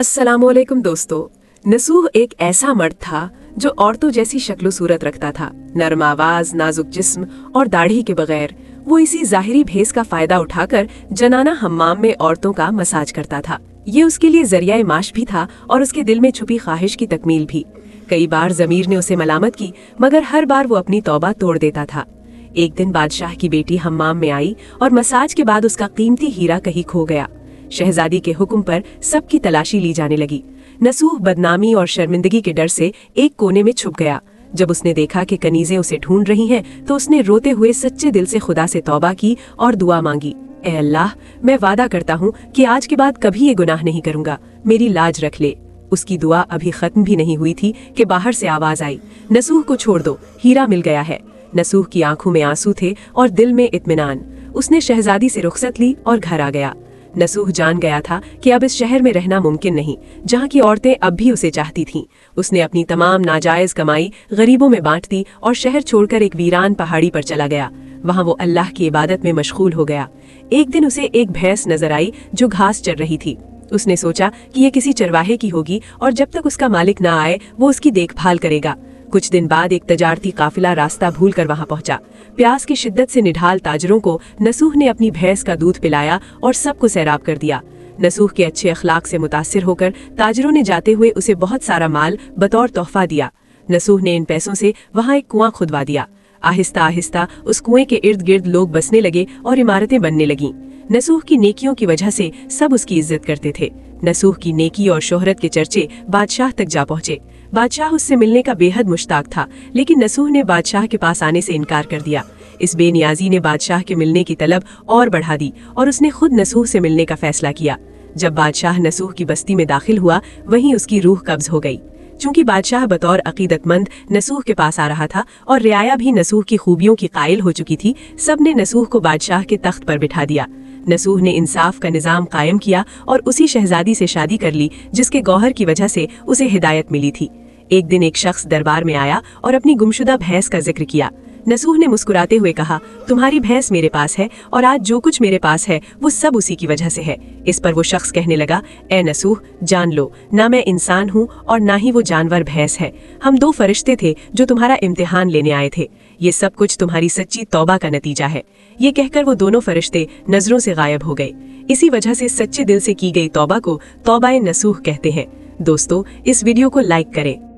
अस्सलामुअलैकुम दोस्तों। नसूह एक ऐसा मर्द था जो औरतों जैसी शक्ल सूरत रखता था। नरम आवाज, नाजुक जिस्म और दाढ़ी के बगैर वो इसी जाहिरी भेस का फायदा उठाकर जनाना हम्माम में औरतों का मसाज करता था। ये उसके लिए जरिया माश भी था और उसके दिल में छुपी ख्वाहिश की तकमील भी। कई बार जमीर ने उसे मलामत की, मगर हर बार वो अपनी तौबा तोड़ देता था। एक दिन बादशाह की बेटी हम्माम में आई और मसाज के बाद उसका कीमती हीरा कहीं खो गया। शहजादी के हुक्म पर सबकी तलाशी ली जाने लगी। नसूह बदनामी और शर्मिंदगी के डर से एक कोने में छुप गया। जब उसने देखा कि कनीजें उसे ढूंढ रही हैं, तो उसने रोते हुए सच्चे दिल से खुदा से तौबा की और दुआ मांगी, ए अल्लाह, मैं वादा करता हूँ कि आज के बाद कभी ये गुनाह नहीं करूँगा, मेरी लाज रख ले। उसकी दुआ अभी खत्म भी नहीं हुई थी कि बाहर से आवाज आई, नसूह को छोड़ दो, हीरा मिल गया है। नसूह की आंखों में आंसू थे और दिल में इत्मीनान। उसने शहजादी से रुखसत ली और घर आ गया। नसूह जान गया था कि अब इस शहर में रहना मुमकिन नहीं, जहाँ की औरतें अब भी उसे चाहती थीं। उसने अपनी तमाम नाजायज कमाई गरीबों में बांट दी और शहर छोड़कर एक वीरान पहाड़ी पर चला गया। वहाँ वो अल्लाह की इबादत में मशगूल हो गया। एक दिन उसे एक भैंस नजर आई जो घास चर रही थी। उसने सोचा कि ये किसी चरवाहे की होगी और जब तक उसका मालिक ना आए वो उसकी देखभाल करेगा। कुछ दिन बाद एक तजारती काफिला रास्ता भूलकर वहां पहुंचा। प्यास की शिद्दत से निढाल ताजरों को नसूह ने अपनी भैंस का दूध पिलाया और सबको सैराब कर दिया। नसूह के अच्छे अखलाक से मुतासिर होकर ताजरों ने जाते हुए उसे बहुत सारा माल बतौर तोहफा दिया। नसूह ने इन पैसों से वहां एक कुआं खुदवा दिया। आहिस्ता आहिस्ता उस कुएं के इर्द गिर्द लोग बसने लगे और इमारतें बनने लगीं। नसूह की नेकियों की वजह से सब उसकी इज्जत करते थे। नसूह की नेकी और शोहरत के चर्चे बादशाह तक जा पहुंचे। बादशाह उससे मिलने का बेहद मुश्ताक था, लेकिन नसूह ने बादशाह के पास आने से इनकार कर दिया। इस बेनियाजी ने बादशाह के मिलने की तलब और बढ़ा दी और उसने खुद नसूह से मिलने का फैसला किया। जब बादशाह नसूह की बस्ती में दाखिल हुआ, वहीं उसकी रूह कब्ज हो गई। चूंकि बादशाह बतौर अकीदतमंद नसूह के पास आ रहा था और रियाया भी नसूह की खूबियों की कायल हो चुकी थी, सबने नसूह को बादशाह के तख्त पर बिठा दिया। नसूह ने इंसाफ का निजाम कायम किया और उसी शहजादी से शादी कर ली जिसके गौहर की वजह से उसे हिदायत मिली थी। एक दिन एक शख्स दरबार में आया और अपनी गुमशुदा भैंस का जिक्र किया। नसूह ने मुस्कुराते हुए कहा, तुम्हारी भैंस मेरे पास है और आज जो कुछ मेरे पास है वो सब उसी की वजह से है। इस पर वो शख्स कहने लगा, ए नसूह, जान लो, ना मैं इंसान हूँ और ना ही वो जानवर भैंस है। हम दो फरिश्ते थे जो तुम्हारा इम्तिहान लेने आए थे। ये सब कुछ तुम्हारी सच्ची तौबा का नतीजा है। ये कहकर वो दोनों फरिश्ते नजरों से गायब हो गए। इसी वजह से सच्चे दिल से की गई तौबा को तौबा-ए नसूह कहते हैं। दोस्तों, इस वीडियो को लाइक करें।